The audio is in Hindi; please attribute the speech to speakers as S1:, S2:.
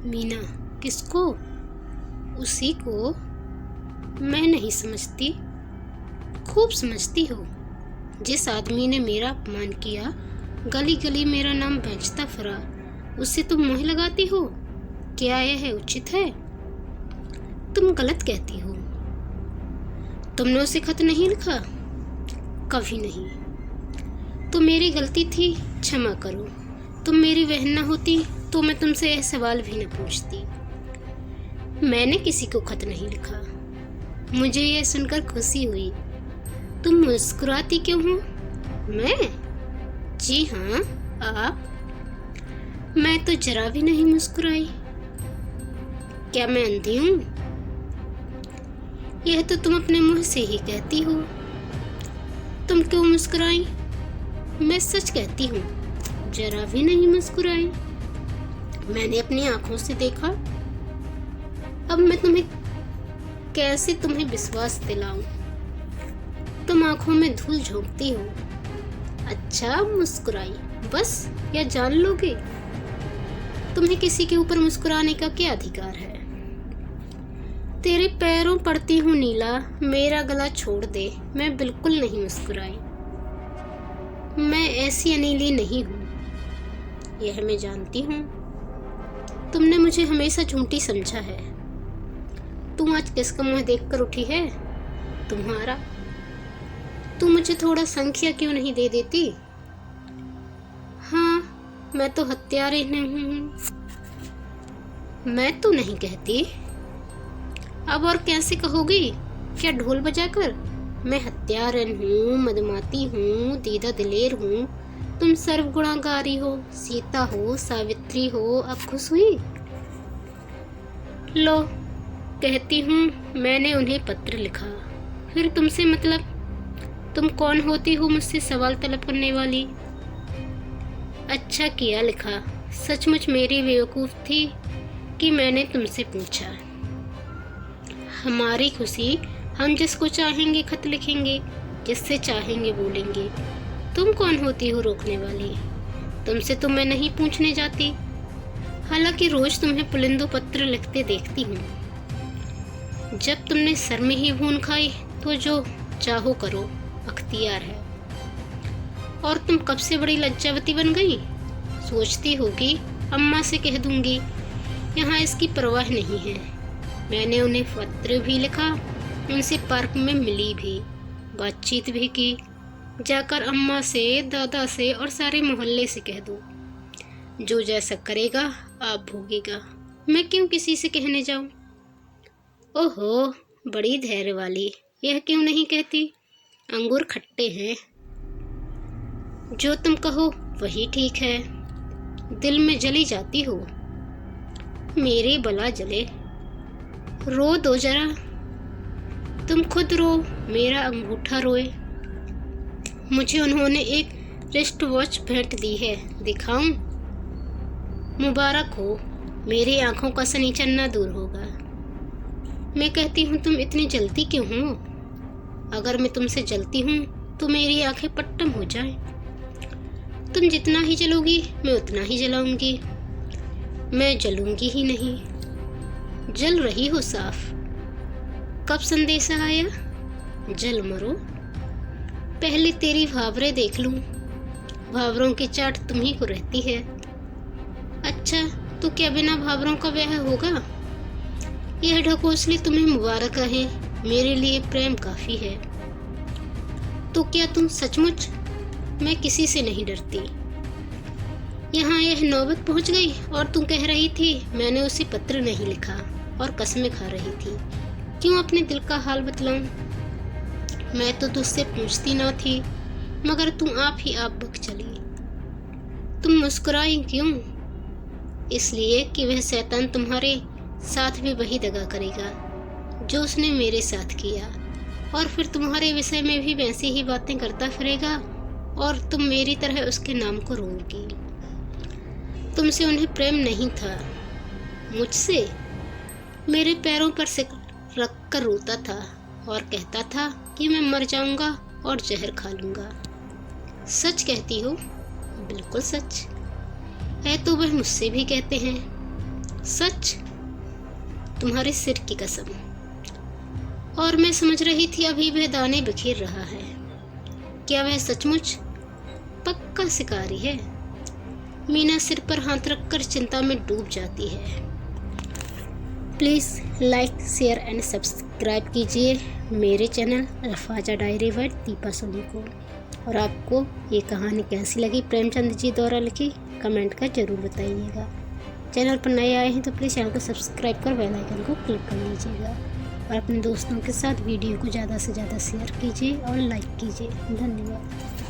S1: मीना, किसको? उसी को। मैं नहीं समझती। खूब समझती हो। जिस आदमी ने मेरा अपमान किया, गली गली मेरा नाम बेचता फिरा, उससे तुम मोह लगाती हो। क्या यह उचित है? तुम गलत कहती हो। तुमने उसे खत नहीं लिखा? कभी नहीं। तो मेरी गलती थी, क्षमा करो। तुम मेरी बहन न होती तो मैं तुमसे यह सवाल भी न पूछती। मैंने किसी को खत नहीं लिखा। मुझे यह सुनकर खुशी हुई। तुम मुस्कुराती क्यों हो? मैं? जी हाँ, आप। मैं तो जरा भी नहीं मुस्कुराई। क्या मैं अंधी हूँ? यह तो तुम अपने मुंह से ही कहती हो। तुम क्यों मुस्कुराई? मैं सच कहती हूँ, जरा भी नहीं मुस्कुराई। मैंने अपनी आंखों से देखा। अब मैं कैसे तुम्हें विश्वास दिलाऊं? तुम आंखों में धूल झोंकती हो। अच्छा, मुस्कुराई बस, या जान लोगे? तुम्हें किसी के ऊपर मुस्कुराने का क्या अधिकार है? तेरे पैरों पड़ती हूँ नीला, मेरा गला छोड़ दे। मैं बिल्कुल नहीं मुस्कुराई। मैं ऐसी अनिली नहीं हूँ, यह मैं जानती हूँ। तुमने मुझे हमेशा झूठी समझा है। तुम आज किसका मुंह देखकर उठी है? तुम्हारा। तुम मुझे थोड़ा संख्या क्यों नहीं दे देती? हाँ, मैं तो हत्यारे नहीं हूँ। मैं तो नहीं कहती। अब और कैसे कहोगी? क्या ढोल बजाकर? मैं हत्यारन हूँ, मदमाती हूँ, दीदा दिलेर हूँ। तुम सर्वगुणाकारी हो, सीता हो, सावित्री हो। अब खुश हुई? लो, कहती हूँ मैंने उन्हें पत्र लिखा। फिर तुमसे मतलब? तुम कौन होती हो मुझसे सवाल तलब करने वाली? अच्छा किया लिखा। सचमुच मेरी बेवकूफ़ थी कि मैंने तुमसे पूछा। हमारी खुशी, हम जिसको चाहेंगे खत लिखेंगे, जिससे चाहेंगे बोलेंगे। तुम कौन होती हो रोकने वाली? तुमसे तो मैं नहीं पूछने जाती। हालांकि रोज तुम्हें पुलिंदो पत्र लिखते देखती हूँ। जब तुमने सर में ही भून खाई तो जो चाहो करो, अख्तियार है। और तुम कब से बड़ी लज्जावती बन गई? सोचती होगी अम्मा से कह दूंगी। यहाँ इसकी परवाह नहीं है। मैंने उन्हें पत्र भी लिखा, उनसे पार्क में मिली भी, बातचीत भी की। जाकर अम्मा से, दादा से और सारे मोहल्ले से कह दो। जो जैसा करेगा आप भोगेगा। मैं क्यों किसी से कहने जाऊं? ओहो, बड़ी धैर्य वाली। यह क्यों नहीं कहती? अंगूर खट्टे हैं। जो तुम कहो वही ठीक है। दिल में जली जाती हो। मेरी बला जले। रो दो जरा। तुम खुद रो, मेरा अंगूठा रोए। मुझे उन्होंने एक रिस्ट वॉच भेंट दी है, दिखाऊं? मुबारक हो, मेरी आंखों का सनीचन्ना दूर होगा। मैं कहती हूँ तुम इतनी जलती क्यों हो? अगर मैं तुमसे जलती हूँ तो मेरी आंखें पट्टम हो जाएं। तुम जितना ही जलोगी मैं उतना ही जलाऊंगी। मैं जलूंगी ही नहीं। जल रही हो साफ। कब संदेशा आया? जल मरो। पहले तेरी भावरे देख लूं। भावरों की चाट तुम्ही को रहती है। अच्छा, तो क्या बिना भावरों का ब्याह होगा? यह ढकोसली तुम्हें मुबारक है, मेरे लिए प्रेम काफी है। तो क्या तुम सचमुच? मैं किसी से नहीं डरती। यहाँ यह नौबत पहुँच गई और तुम कह रही थी मैंने उसे पत्र नहीं लिखा, और कसमें खा रही थी। क्यों अपने दिल का हाल बतलाऊं? मैं तो तुझसे पूछती ना थी, मगर तुम आप ही आप बक चली। तुम मुस्कुराई क्यों? इसलिए कि वह शैतान तुम्हारे साथ भी वही दगा करेगा जो उसने मेरे साथ किया, और फिर तुम्हारे विषय में भी वैसी ही बातें करता फिरेगा, और तुम मेरी तरह उसके नाम को रोगी। तुमसे उन्हें प्रेम नहीं था, मुझसे। मेरे पैरों पर सिर रख कर रोता था और कहता था कि मैं मर जाऊंगा और जहर खा लूंगा। सच कहती हो? बिल्कुल सच है। तो वह मुझसे भी कहते हैं। सच? तुम्हारे सिर की कसम। और मैं समझ रही थी अभी वह दाने बिखेर रहा है। क्या वह सचमुच पक्का शिकारी है? मीना सिर पर हाथ रखकर चिंता में डूब जाती है। Please like, share and subscribe कीजिए मेरे channel Alfaza diary by Deepa Soni को। और आपको ये कहानी कैसी लगी प्रेमचंद जी द्वारा लिखी, कमेंट कर ज़रूर बताइएगा। चैनल पर नए आए हैं तो प्लीज़ चैनल को सब्सक्राइब कर बेल आइकन को क्लिक कर लीजिएगा और अपने दोस्तों के साथ वीडियो को ज़्यादा से ज़्यादा शेयर कीजिए और लाइक कीजिए। धन्यवाद।